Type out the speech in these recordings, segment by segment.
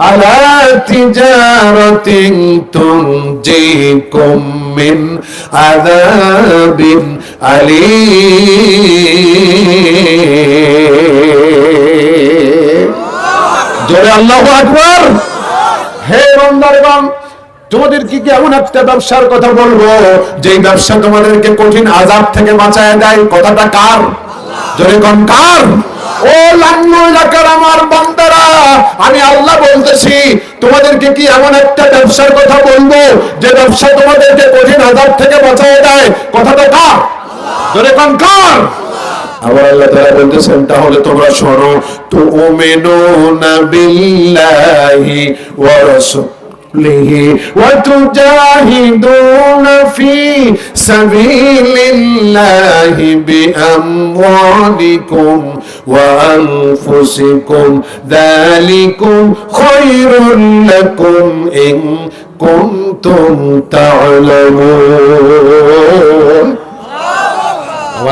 على تجارة تنجيكم من عذاب أليم জোরে আল্লাহু আকবার। হে বান্দারগণ, তোমাদেরকে কি এমন একটা ব্যবসার কথা বলবো যে ব্যবসা তোমাদেরকে কঠিন আযাব থেকে বাঁচায় দেয়? কথাটা কার? জোরে কোন কার? ও লাঙ্গু এলাকার আমার বান্দারা, আমি আল্লাহ বলতেছি, তোমাদেরকে কি এমন একটা ব্যবসার কথা বলবো যে ব্যবসা তোমাদেরকে কঠিন আযাব থেকে বাঁচায় দেয়? কথাটা কার? জোরে কোন কার? আবার আল্লাহ তাআলা বলতেছেন, তাহলে তোমরা শোনো, তুমিনুনা বিল্লাহি ওয়া রাসূলিহি ওয়া তুজাহিদুনা ফি সাবিলিল্লাহি বিআমওয়ালিকুম ওয়া আনফুসিকুম যালিকুম খায়রুল লাকুম ইন কুনতুম তা'লামুন।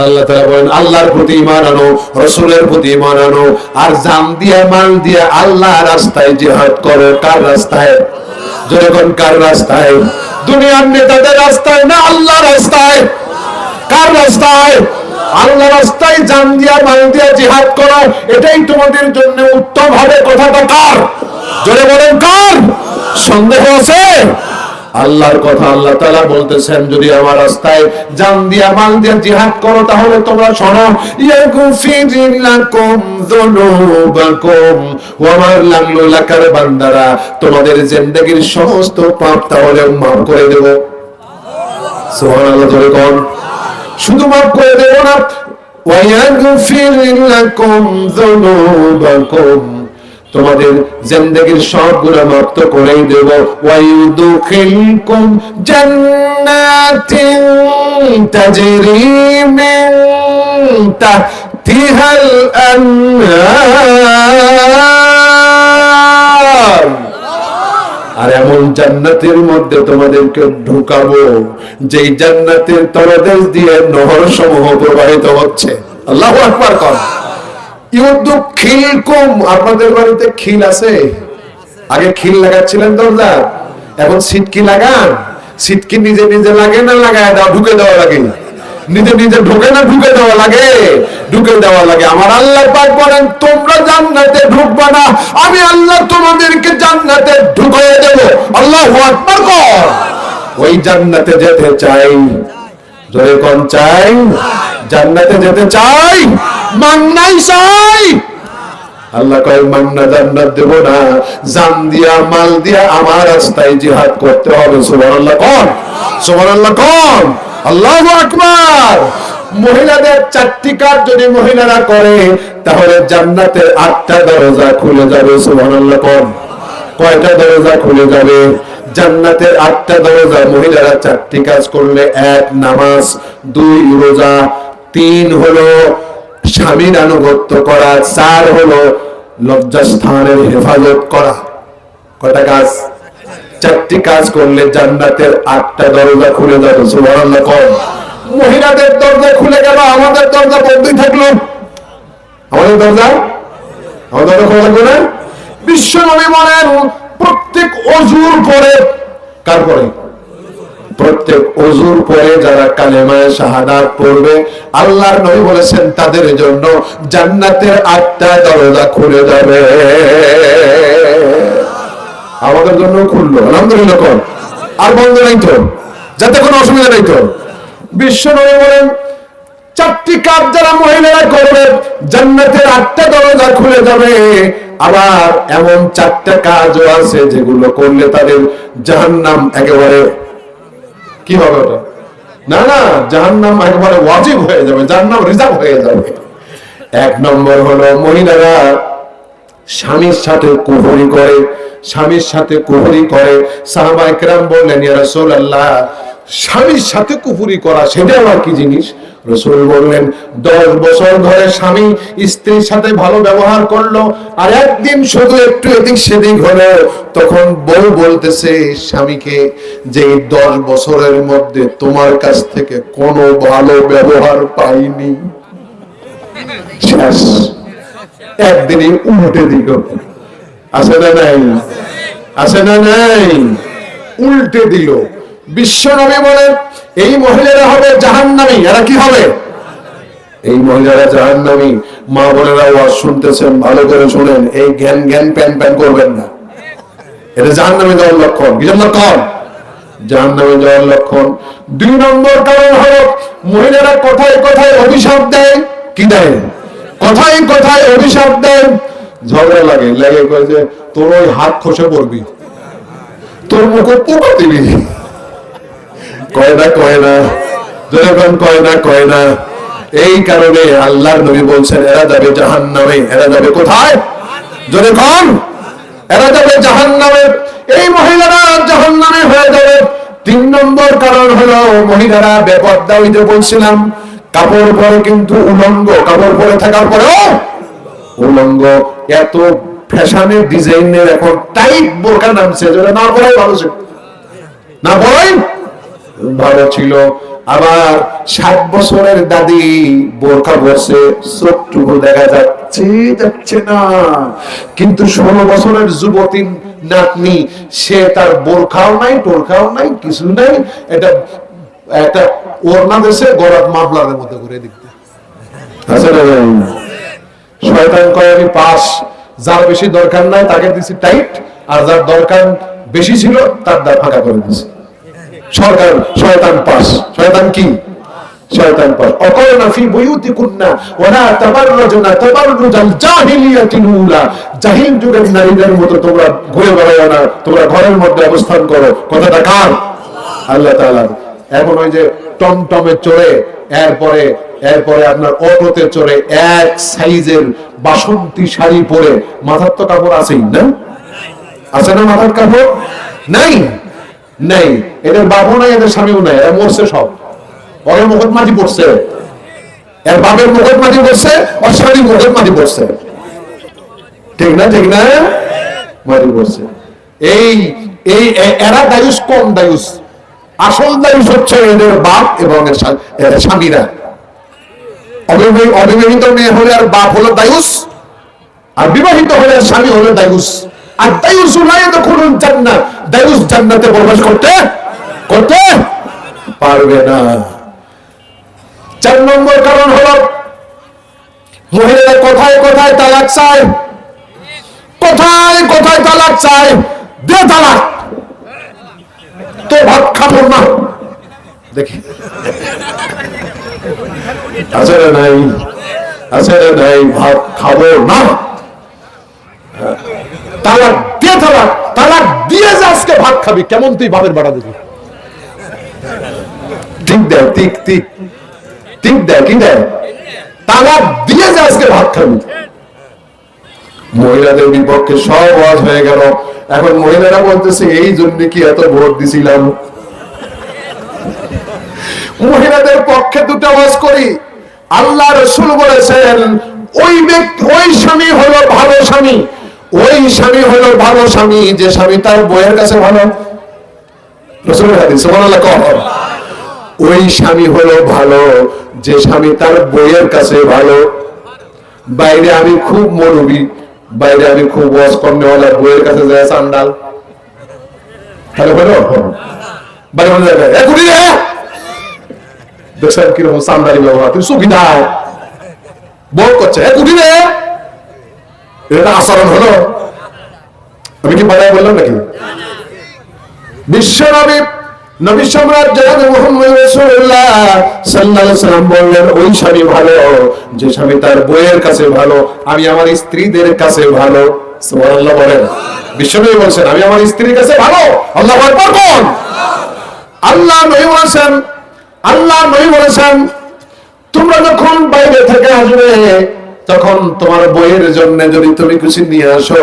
আল্লাহ তাআলা বলেন, আল্লাহর প্রতি ঈমান আনো, রাসূলের প্রতি ঈমান আনো, আর জান দিয়া মাল দিয়া আল্লাহর রাস্তায় জিহাদ করো। কার রাস্তায়? জোরে কোন কার রাস্তায়? দুনিয়ার নেতাদের রাস্তায় না, আল্লাহর রাস্তায়। কার রাস্তায়? আল্লাহর রাস্তায় জান দিয়া মাল দিয়া জিহাদ করো, এটাই তোমাদের জন্য উত্তম হবে। কথাটা কার? জোরে বলেন কার? সন্দেহ আছে? আল্লাহর কথা আল্লাহ তাআলা বলতেছেন, যদি আমার রাস্তায় জান দিয়া মাল দিয়া জিহাদ করো, তাহলে তোমরা শোনো, ইয়াগফির লাকুম যুনুবাকুম, ওয়া আমার লাঙ্গু এলাকার বান্দারা, তোমাদের জিন্দেগীর সমস্ত পাপ তাহলে মাফ করে দেব। সুবহানাল্লাহ, জোরে কোন? শুধু মাফ করে দেব না, ওয়া ইয়াগফির লাকুম যুনুবাকুম, তোমাদের জিন্দেগীর সব গুনাহ মাফ করেই দেব। ওয়া ইউদখিলকুম জান্নাতিন তাজরি মিন তাহতিহাল আনহার, আর এমন জান্নাতের মধ্যে তোমাদেরকে ঢুকাবো যেই জান্নাতের তলদেশ দিয়ে নহর সমূহ প্রবাহিত হচ্ছে। আল্লাহু আকবার কর। ইউদখিলকুম, আপনাদের বাড়িতে খিল আছে? আগে খিল লাগাচ্ছিলেন দরজা, এখন সিটকি লাগান। সিটকি নিজে নিজে লাগে না লাগায় দাও? ঢুকে দেওয়া লাগে। নিজে নিজে ঢুকে না ঢুকে দেওয়া লাগে? ঢুকে দেওয়া লাগে। আমার আল্লাহ পাক বলেন, তোমরা জান্নাতে ঢুকবা না, আমি আল্লাহ তোমাদেরকে জান্নাতে ঢুকিয়ে দেব। আল্লাহু আকবার কর। ওই জান্নাতে যেতে চাই, জোরে কোন চাই? জান্নাতে যেতে চাই, মান্নাই চাই। আল্লাহ কয়, মান্না জান্নাত দেব না, জান দিয়া মাল দিয়া আমার রাস্তায় জিহাদ করতে হবে। সুবহানাল্লাহ কোন? সুবহানাল্লাহ কোন? আল্লাহু আকবার। মহিলাদের 4টি কাজ যদি মহিলারা করে, তাহলে জান্নাতের 8টা দরজা খুলে যাবে। সুবহানাল্লাহ কোন? কয়টা দরজা খুলে যাবে? জান্নাতের 8টা দরজা। মহিলারা 4টি কাজ করলে, 1 নামাজ, 2 রোজা, 3 হলো স্বামীর আনুগত্য করা, 4 হলো লজ্জাস্থানের হেফাজত করা। কয়টা কাজ? 4টি কাজ করলে জান্নাতের 8টা দরজা খুলে যাবে। সুবহানাল্লাহ কোন? মহিলাদের দরজা খুলে গেল, আমাদের দরজা বন্ধই থাকলো। আমাদের দরজা খোলা থাকবে না? বিশ্ব নবী বলেন, প্রত্যেক ওযুর পরে, কার পরে? প্রত্যেক ওযুর পরে যারা কালেমায়ে শাহাদাত পড়বে, আল্লাহর নবী বলেছেন তাদের জন্য জান্নাতের 8টা দরজা খুলে যাবে। আমাদের জন্য খুললো, আলহামদুলিল্লাহ কোন? আর বন্ধ নাই তো? যাতে কোনো অসুবিধা নাই তো? বিশ্ব নবী বলেন, 4টি কাজ যারা মহিলারা করবে, জান্নাতের 8টা দরজা খুলে যাবে। আবার এমন 4টা কাজও আছে যেগুলো করলে তাদের জাহান্নাম একেবারে কি হবে? ওটা না না, জাহান্নাম একেবারে ওয়াজিব হয়ে যাবে, জাহান্নাম রিজার্ভ হয়ে যাবে। 1 নম্বর হলো, মহিলারা স্বামীর সাথে কুফরি করে। স্বামীর সাথে কুফরি করে। সাহাবায়ে কেরাম বললেন, ইয়া রাসূলুল্লাহ, স্বামীর সাথে কুফরি করা সেটা আবার কি জিনিস? রাসূল বললেন, 10 বছর ধরে স্বামী স্ত্রীর সাথে ভালো ব্যবহার করলো, আর একদিন শুধু একটু এদিক সেদিক হলো, তখন বউ বলতেছে স্বামীকে যে 10 বছরের মধ্যে তোমার কাছ থেকে কোনো ভালো ব্যবহার পাইনি। শেষ, একদিনই উল্টে দিল। আছে না নাই? আছে না নাই? উল্টে দিল। বিশ্ব নবী বলেন এই মহিলারা হবে জাহান্নামী। এরা কি হবে? এই মহিলারা জাহান্নামী। মা বোনেরা ওয়াজ শুনতেছেন, ভালো করে শুনেন, এই জ্ঞান জ্ঞান প্যান প্যান করবেন না। এটা জাহান্নামে যাওয়ার লক্ষণ। কিসের লক্ষণ? জাহান্নামে যাওয়ার লক্ষণ। 2 নম্বর কারণ হলো মহিলারা কথায় কথায় অভিশাপ দেয়। কি দেয়? কথায় কথায় অভিশাপ দেয়। ঝগড়া লাগে, লাগে কয় যে তোর ওই হাত খসে পড়বি, তোর মুখে পোকা দিবি। কয় না কয় না, যখন কয় না কয় না। এই কারণে আল্লাহর নবী বলছেন এরা যাবে জাহান্নামে। এরা যাবে কোথায়? জোরে কন। এরা যাবে জাহান্নামে। এই মহিলারা জাহান্নামে হয়ে যাবে। 3 নম্বর কারণ হলো মহিলারা বেপরদা। ওই যে বলছিলাম কাপড় পরে কিন্তু উলঙ্গ, কাপড় পরে থাকার পরেও উলঙ্গ। এত ফ্যাশনের ডিজাইনের এখন টাইট বোরকা নামছে, যেটা না বলাই ভালো ছিল, না বলাই ভালো ছিল। আবার 60 বছরের দাদি বোরকা পরছে, চোখটুকু দেখা যাচ্ছে না, কিন্তু 16 বছরের যুবতী নাতনি, সে তার বোরখাও নাই, টোরখাও নাই, কিছু নাই, এটা একটা ওড়না দেশে গলার মাফলারের মধ্যে ঘুরে দিতে। শয়তান কয় আমি পাস, যার বেশি দরকার নাই তাকে দিছি টাইট, আর যার দরকার বেশি ছিল তার দা ফাঁকা করে দিছি। সরকার শয়তান পাস। শয়তান কি? শয়তান পাস। অকরনা ফি বুয়ুতিকুন্না ওয়ালা তাবাররাজনা তাবাররুজাল জাহিলিয়াতিল উলা। জাহিল যুগের নারীদের মতো তোমরা ঘুরে বেড়াও না, তোমরা ঘরের মধ্যে অবস্থান করো। কথাটা কার? আল্লাহ তাআলার। এখন ওই যে টমটমে চড়ে, এরপরে আপনার অটোতে চড়ে, এক সাইজের বাসন্তী শাড়ি পরে, মাথার তো কাপড় আছেই না? আছে না মাথার কাপড়? নাই নাই। এদের বাবু নাই, এদের স্বামীও নাই, এরা মরছে সব। ওর মুখত মাটি পড়ছে, এর বাপের মুখত মাটি পড়ছে, ওর স্বামীর মুখত মাটি পড়ছে। ঠিক না? ঠিক না? মাটি পড়ছে। এই এরা দায়ুস কম দায়ুস। আসল দায়ুস হচ্ছে এদের বাপ এবং এর স্বামীরা। অবিবাহিত মেয়ে হলে আর বাপ হলো দায়ুস, আর বিবাহিত হলে স্বামী হলো দায়ুস। আর দায়ুস জান্নাত, দায়ুস জান্নাতে প্রবেশ করতে পারবে না। 4 নম্বর কারণ হলো মহিলারা কথায় কথায় তালাক চায়। কথায় কথায় তালাক চায়। দে তালাক, তো ভাত খাবো না। দেখি আছে না নাই? আছে না নাই? ভাত খাবো না। তালাক দিয়ে, তালাক দিয়ে যে আজকে ভাত খাবি, কেমন তুই বাপের বাড়া দিবি? ঠিক দেয়, ঠিক দেয়, কি দেয়? তালাক দিয়ে যে আজকে ভাত খাবি। মহিলাদের বিপক্ষে সব ওয়াজ হয়ে গেল। এখন মহিলারা বলতেছে এই জন্য কি এত ভোট দিছিলাম। মহিলাদের পক্ষে 2টা ওয়াজ করি। আল্লাহ রাসূল বলেছেন ওই স্বামী হলো ভালো স্বামী, ওই স্বামী হলো ভালো স্বামী যে স্বামী তার বউয়ের কাছে ভালো। রাসূলের হাদিস, সুবহানাল্লাহ। ওই স্বামী হলো ভালো যে স্বামী তার বউয়ের কাছে ভালো। বাইরে আমি খুব মৌলবি, বাইরে আমি খুব ওয়াজ করনেওয়ালা, বউয়ের কাছে যায় চান্ডাল। তাহলে হলো বাইরে বলে যাবে একুটি রে, দেখছেন কিরকম চান্দারি ব্যবহার, তুই সুখী দাও বউ করছে একুটি রে। এটা আচরণ হলো? আমি কি বাড়াই বললাম নাকি? বিশ্ব নবী সম্রাট জনাব মুহাম্মদ রাসূলুল্লাহ সাল্লাল্লাহু আলাইহি ওয়াসাল্লাম বললেন ওই স্বামী ভালো যে স্বামী তার বউয়ের কাছে ভালো। আমি আমার স্ত্রীদের কাছে ভালো। সুবহানাল্লাহ বলেন। বিশ্বনবী বলেন আমি আমার স্ত্রীর কাছে ভালো। আল্লাহু আকবার বল। আল্লাহ নবী বলেছেন তোমরা যখন বাইরে থেকে আসবে তখন তোমার বউয়ের জন্য যদি তুমি কিছু নিয়ে আসো,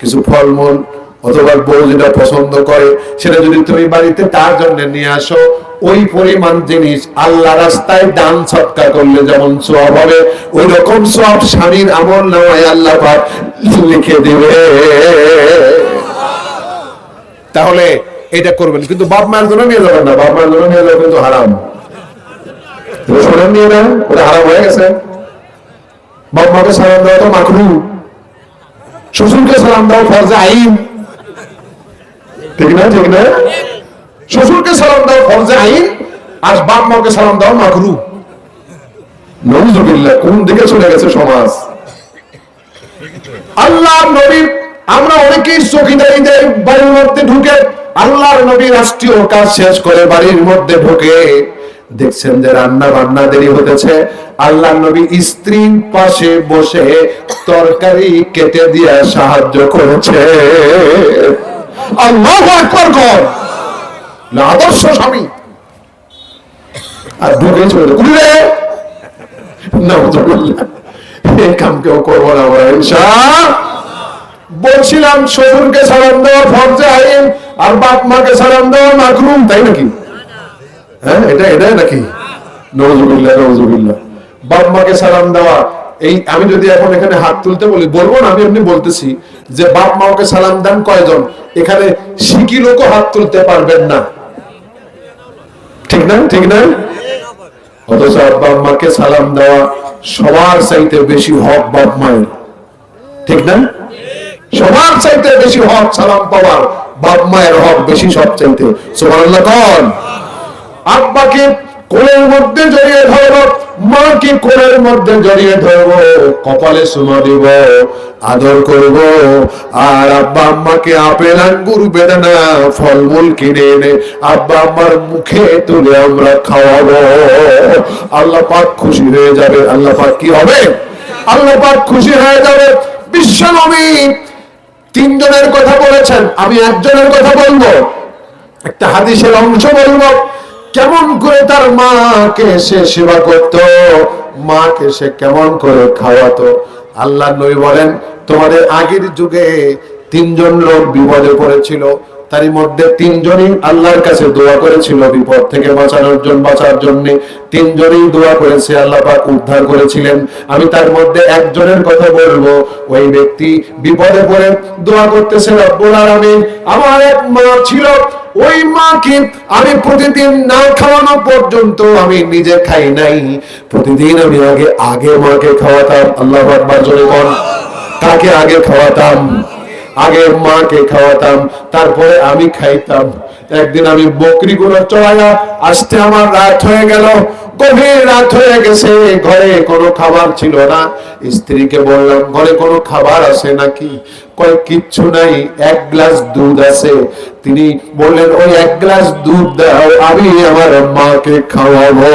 কিছু ফলমূল অথবা বউ যেটা পছন্দ করে সেটা যদি তুমি বাড়িতে তার জন্য নিয়ে আসো, ওই পরিমাণ জিনিস আল্লাহ রাস্তায় দান সদকা করলে যেমন সওয়াব হবে, ওই রকম সওয়াব স্বামীর আমলনামায় আল্লাহ পাক লিখে দিবে। তাহলে এটা করবেন, কিন্তু বাপ মায়ের জন্য নিয়ে যাবেন না। বাপ মায়ের জন্য নিয়ে যাবেন কিন্তু হারাম। শোনেন নিয়ে না, ওটা হারাম হয়ে গেছে। বাপ মাকে সালাম দেওয়া তো মাকরুহ। শ্বশুরকে সালাম দাও ফরজে আইন, ঠিক না? ঠিক না? শ্বশুরকে সালাম দাও ফরজে আইন, আর বাপ মাকে সালাম দাও মাকরু। নজরুল্লাহ, কোন দিকে চলে গেছে সমাজ? আল্লাহর নবী, আমরা অনেকেই চৌকিদারি দেয় বাড়ির মধ্যে ঢুকে, আল্লাহর নবী রাষ্ট্রীয় কাজ শেষ করে বাড়ির মধ্যে ঢুকে দেখছেন যে রান্না বান্না দেরি হতেছে, আল্লাহর নবী স্ত্রীর পাশে বসে তরকারি কেটে দিয়ে সাহায্য করেছে। আল্লাহু আকবার কর, আদর্শ স্বামী। আর ঢুকে চলে ঘুরে এই কাম কেউ করবো না আমরা ইনশাআল্লাহ। বলছিলাম শ্বশুরকে সালাম দেওয়া ফরজে আইন, আর বাপ মাকে সালাম দেওয়া মাকরুম, তাই নাকি? হ্যাঁ, এটাই নাকি? নওজুবিল্লাহ, নওজুবিল্লাহ। বাপ মাকে সালাম দেওয়া, এই আমি যদি এখন এখানে হাত তুলতে বলি, বলবো না, আমি এমনি বলতেছি যে বাপ মাকে সালাম দেন কয়জন? এখানে শিকি লোকও হাত তুলতে পারবেন না, ঠিক না? ঠিক না? অথচ বাপ মাকে সালাম দেওয়া সবার চাইতে বেশি হক বাপ মায়ের, ঠিক না? সবার চাইতে বেশি হক সালাম পাওয়ার বাপ মায়ের হক বেশি সব চাইতে। সুবহানাল্লাহ কোন? আব্বাকে কোলের মধ্যে জড়িয়ে ধরবো, মাকে কোলের মধ্যে জড়িয়ে ধরবো, কপালে চুমা দিব, আদর করব, আর আব্বা আম্মাকে আপেল আঙ্গুর বেদানা ফলমূল কিনে এনে আব্বা আম্মার মুখে তুলে আমরা খাওয়াবো। আল্লাহ পাক খুশি হয়ে যাবে। আল্লাহ পাক কি হবে? আল্লাহ পাক খুশি হয়ে যাবে। বিশ্বনবী তিনজনের কথা বলেছেন, আমি একজনের কথা বলবো, একটা হাদিসের অংশ বলবো, কেমন করে তার মাকে সে সেবা করত, মাকে সে কেমন করে খাওয়াতো। আল্লাহ নবী বলেন, তোমাদের আগের যুগে তিনজন লোক বিপদে পড়েছিল, তারই মধ্যে তিনজনই আল্লাহর কাছে দোয়া করেছিল বিপদ থেকে বাঁচার জন্য। তিনজনই দোয়া করেছে, আল্লাহ পাক উদ্ধার করেছিলেন। আমি তার মধ্যে একজনের কথা বলবো। ওই ব্যক্তি বিপদে পড়ে দোয়া করতেছে, রব্বুল আলামিন, আমার এক মা ছিল, ওই মাকে আমি প্রতিদিন না খাওয়ানো পর্যন্ত আমি নিজে খাই নাই। প্রতিদিন আমি আগে মাকে খাওয়াতাম। আল্লাহু আকবার জোরে বল। কাকে আগে খাওয়াতাম? আগে মাকে খাওয়াতাম, তারপরে আমি খাইতাম। একদিন আমি বকরিগুলো চড়াইয়া আসতে আমার রাত হয়ে গেল, গভীর রাত হয়ে গেছে, ঘরে কোনো খাবার ছিল না। স্ত্রীকে বললাম, ঘরে কোনো খাবার আছে নাকি? কয় কিচ্ছু নাই, এক গ্লাস দুধ আছে। তিনি বললেন, ওই এক গ্লাস দুধ দাও, আমি আমার মাকে খাওয়াবো।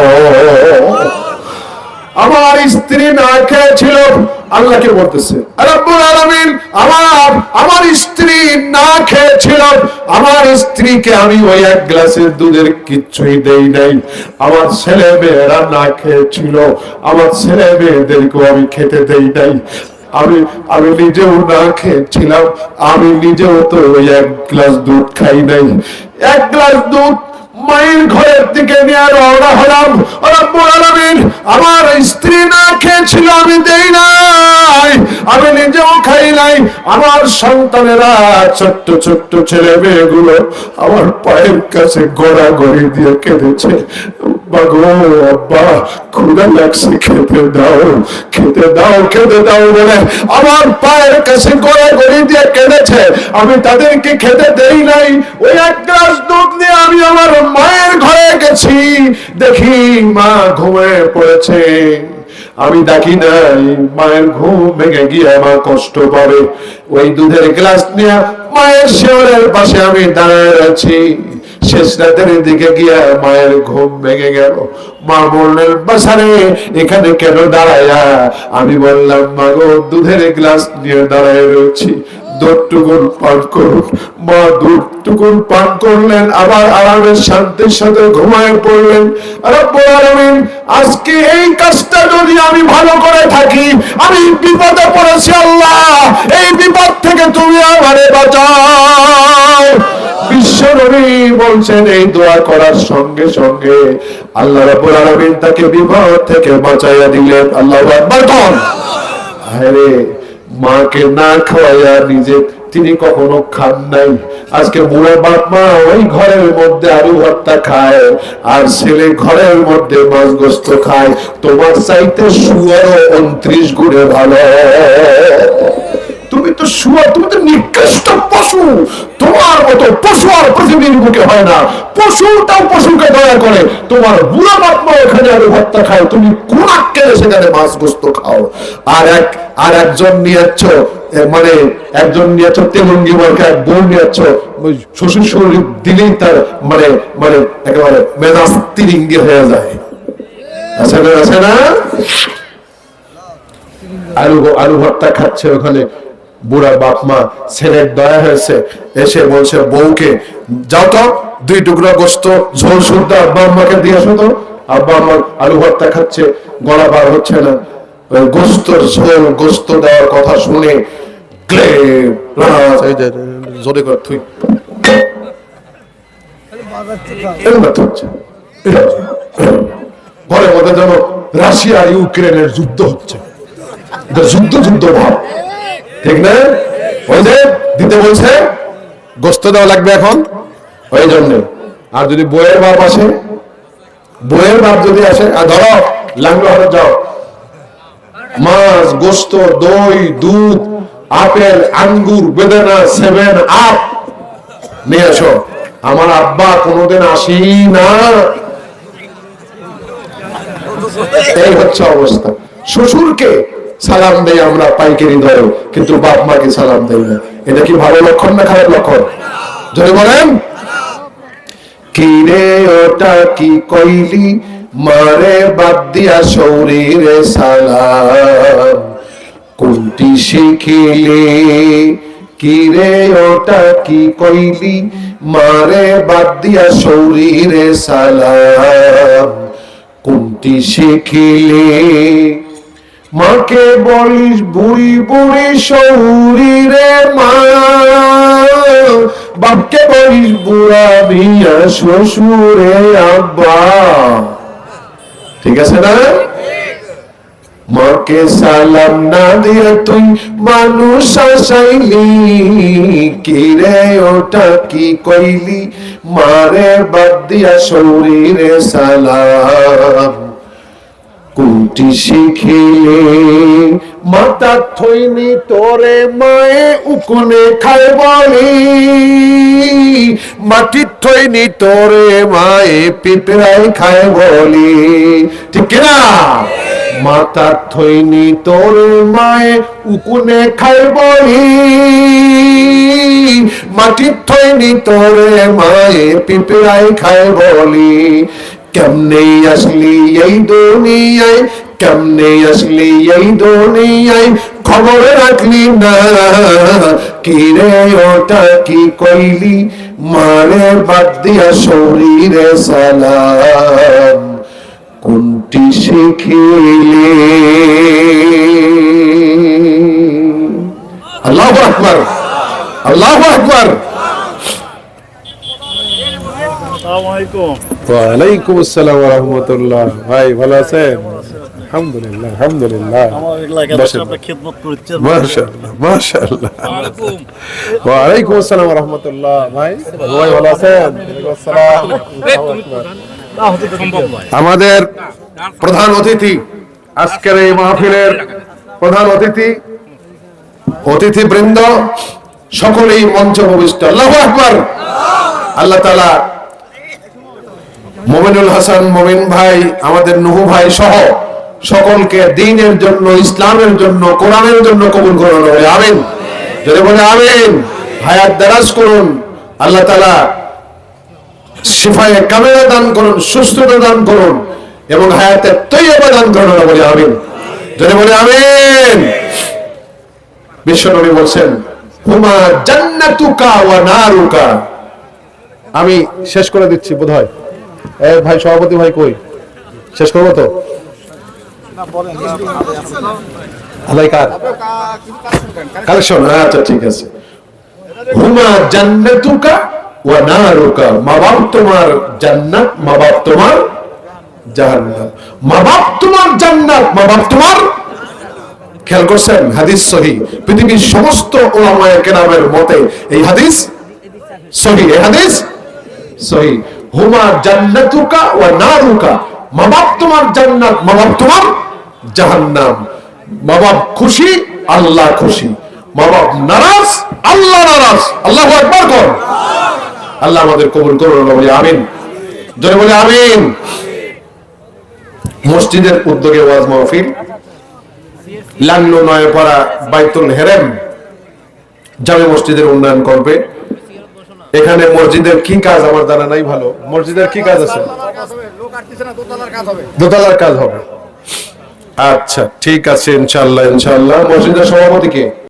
আমার স্ত্রী না খেয়েছিল, আল্লাহকে বলতেছে, রব্বুল আলামিন, আমার স্ত্রী না খেয়েছিল, আমার স্ত্রীকে আমি ওই এক গ্লাসের দুধের কিচ্ছুই দেই নাই। আমার ছেলে মেয়েরা না খেয়েছিল, আমার ছেলে মেয়েদেরকেও আমি খেতে দেই নাই। আমি নিজেও না খেয়েছিলাম, আমি নিজেও তো ওই এক গ্লাস দুধ খাই নাই। এক গ্লাস দুধ মায়ের ঘরের দিকে নিয়ে রওনা হলাম। রব্বুল আলামিন, আমার স্ত্রী না খেয়েছিল, আমি দেই নাই, আমি নিজেও খাই নাই। আমার সন্তানেরা, ছোট্ট ছোট্ট ছেলে মেয়েগুলো আমার পায়ের কাছে গড়াগড়ি দিয়ে কেঁদেছে, বাগো আব্বা ক্ষুধা লাগছে, খেতে দাও, খেতে দাও, খেতে দাও বলে আমার পায়ের কাছে গড়াগড়ি দিয়ে কেঁদেছে। আমি তাদেরকে খেতে দেই নাই। ওই এক গ্লাস দুধ নিয়ে আমি আমার মায়ের ঘরে গেছি, দেখি মা ঘুমিয়ে পড়েছে। আমি ডাকি নাই, মায়ের ঘুম ভেঙে গিয়ে আমার কষ্ট পাবে। ওই দুধের গ্লাস নিয়ে মায়ের শেওরের পাশে আমি দাঁড়িয়ে আছি। শেষ রাতের দিকে গিয়া মায়ের ঘুম ভেঙে গেল। মা বললেন, বাসারে এখানে কেন দাঁড়ায়া? আমি বললাম, মা গো, দুধের গ্লাস নিয়ে দাঁড়ায় রয়েছি, দুধটুকুন পান করুন। মা দুধটুকুন পান করলেন, আবার আরামের শান্তির সাথে ঘুমায় পড়লেন। রব্বুল আলামিন, আজকে এই কাজটা যদি আমি ভালো করে থাকি, আমি বিপদে পড়েছি, আল্লাহ এই বিপদ থেকে তুমি আমারে বাঁচাও। বিশ্বনবী বলছেন, এই দোয়া করার সঙ্গে সঙ্গে আল্লাহ রাব্বুল আলামিন তাকে বিপদ থেকে বাঁচাইয়া দিলেন। আল্লাহু আকবার বল। আরে মাকে না খাওয়াইয়া নিজে তিনি কখনো খান নাই। আজকে বুড়ো বাপ মা ওই ঘরের মধ্যে আলু ভর্তা খায়, আর ছেলে ঘরের মধ্যে মাছ গোস্ত খায়। তোমার চাইতে শুয়ারও 29 গুণে ভালো। তুমি তো শুয়োর, তুমি তো নিকৃষ্ট পশু। তোমার মতো পশু আর পৃথিবীর বুকে হয় না। পশুটাও পশুকে দয়া করে। তোমার বুড়া বাপ মা এখানে আলু ভর্তা খায়, তুমি কোনাক কেড়ে সেখানে মাছ গোস্ত খাও। আর একজন নিয়েছ, মানে একজন নিয়েছ তেলুঙ্গি মার্কা, এক বউ নিয়েছ, শ্বশুর শরীর দিলেই তার মানে মানে একেবারে মেজাজ তিরিঙ্গি হয়ে যায়। আছে না, আছে না? আলু ভর্তা খাচ্ছে ওখানে, বুড়া বাপ মা, ছেলের দয়া হয়েছে, এসে বলছে বউকে, যাও তো 2 টুকরা গোস্ত ঝোল শুদ্ধ আব্বা আম্মাকে দিয়ে আসো তো। আব্বা আম্মা আলু ভর্তা খাচ্ছে, গলা বার হচ্ছে না। ওই গোস্তর ঝোল, গোস্ত দেওয়ার কথা শুনে জোরে কর তুই ঘরের মধ্যে যেন রাশিয়া ইউক্রেনের যুদ্ধ হচ্ছে, যুদ্ধ ভাব, ঠিক না? ওই যে দিতে বলছে গোস্ত দেওয়া লাগবে এখন, ওই জন্য। আর যদি বইয়ের বাপ আসে, বইয়ের বাপ যদি আসে, আর ধরো লাগলো হাতে যাও, মাছ, গোস্ত, দই, দুধ, আপেল, আঙ্গুর, বেদানা, 7 আপ নিয়ে আসো। আমার আব্বা কোনোদিন আসি না, এই হচ্ছে অবস্থা। শ্বশুরকে সালাম দেই আমরা পাইকারি ধরে, কিন্তু বাপ মাকে সালাম দেই না। এটা কি ভালো লক্ষণ না খারাপ লক্ষণ? যদি বলেন কি রে ওটা কি কইলি, মারে বাদ দিয়া শরীরে সালাম, কোনটি শিখিলে? কি রে ওটা কি কইলি, মারে বাদ দিয়া শরীরে সালাম, কোনটি শিখিলে? মাকে বলিস বুড়ি বুড়ি শরীরে মা, বাপকে বলিস বুড়া বিয়া শ্বশুরে আব্বা। ঠিক আছে না? মাকে সালাম না দিয়ে তুই মানুষ আসাইলি, কি রে ওটা কি কইলি, মারে বাদ দিয়া শরীরে সালাম, কোনটি শিখিলে? মাতা থইনি তোরে মায়ে উকুনে খায় বলি, মাটি থইনি তোরে মায়ে পিঁপড়াই খায় বলি, ঠিক না? মাতা থইনি তোরে মায়ে উকুনে খায় বলি, মাটি থইনি তোরে মায়ে পিঁপড়াই খায় বলি। কেমনে আসলি এই দুনিয়ায়, কেমনে আসলি এই দুনিয়ায়, খবর রাখলি না, কি রে ওটা কি কইলি, মারে বাদ দিয়া শরীরে সালাম, কোনটি শিখিলে? আল্লাহু আকবার, আল্লাহু আকবার। ওয়ালাইকুম আসসালাম ওয়া রাহমাতুল্লাহ। ভাই ভালো আছেন? আলহামদুলিল্লাহ, আলহামদুলিল্লাহ। মাশাআল্লাহ, মাশাআল্লাহ। ওয়ালাইকুম আসসালাম ওয়া রাহমাতুল্লাহ। ভাই ভালো আছেন? আমাদের প্রধান অতিথি, আজকের এই মাহফিলের প্রধান অতিথিবৃন্দ সকলেই মঞ্চ উপবিষ্ট। আল্লাহু আকবার। আল্লাহ তাআলা মোমিনুল হাসান মোমিন ভাই, আমাদের নুহু ভাই সহ সকলকে দ্বীনের জন্য, ইসলামের জন্য, কোরআনের জন্য কবুল করুন। আমিন। যদি বলে আমিন। হায়াত দারাজ করুন। আল্লাহ তাআলা শিফায়ে কামিলা দান করুন, সুস্থতা দান করুন এবং হায়াতে তৈয়বা দান করুন। বলে আমিন। যদি বলে আমিন। বিশ্বনবী বলছেন, হুমা জান্নাতুকা ওয়া নারুকা। আমি শেষ করে দিচ্ছি বোধহয়। ভাই সভাপতি ভাই কই? শেষ করবো তো? কালেকশন, আচ্ছা ঠিক আছে। হুমা জান্নাতুকা ওয়া নারুকা, মা বাপ তোমার জান্নাত, মা বাপ তোমার জাহান্নাম। মা বাপ তোমার জান্নাত, মা বাপ তোমার। খেয়াল করছেন? হাদিস সহিহ। পৃথিবীর সমস্ত উলামায়ে কেরামের মতে এই হাদিস সহিহ, এই হাদিস সহিহ। হুমা জান্নাতুকা ওয়া নারুকা, মা বাপ তোমার জান্নাত, মা বাপ তোমার জাহান্নাম। মা বাপ খুশি, আল্লাহ খুশি। মা বাপ নারাজ, আল্লাহ নারাজ। আল্লাহু আকবার কর। আল্লাহ আমাদের কবুল করুন, বলি আমিন। জোরে বলি আমিন। মসজিদের উদ্যোগে ওয়াজ মাহফিল, লান্নু নয়পাড়া বাইতুল হেরেম জামে মসজিদের উন্নয়ন করবে। এখানে মসজিদের কি কাজ আমার জানা নাই ভালো। মসজিদের কি কাজ আছে? দোতলার কাজ হবে। আচ্ছা ঠিক আছে, ইনশাআল্লাহ। ইনশাআল্লাহ। মসজিদের সভাপতি কে?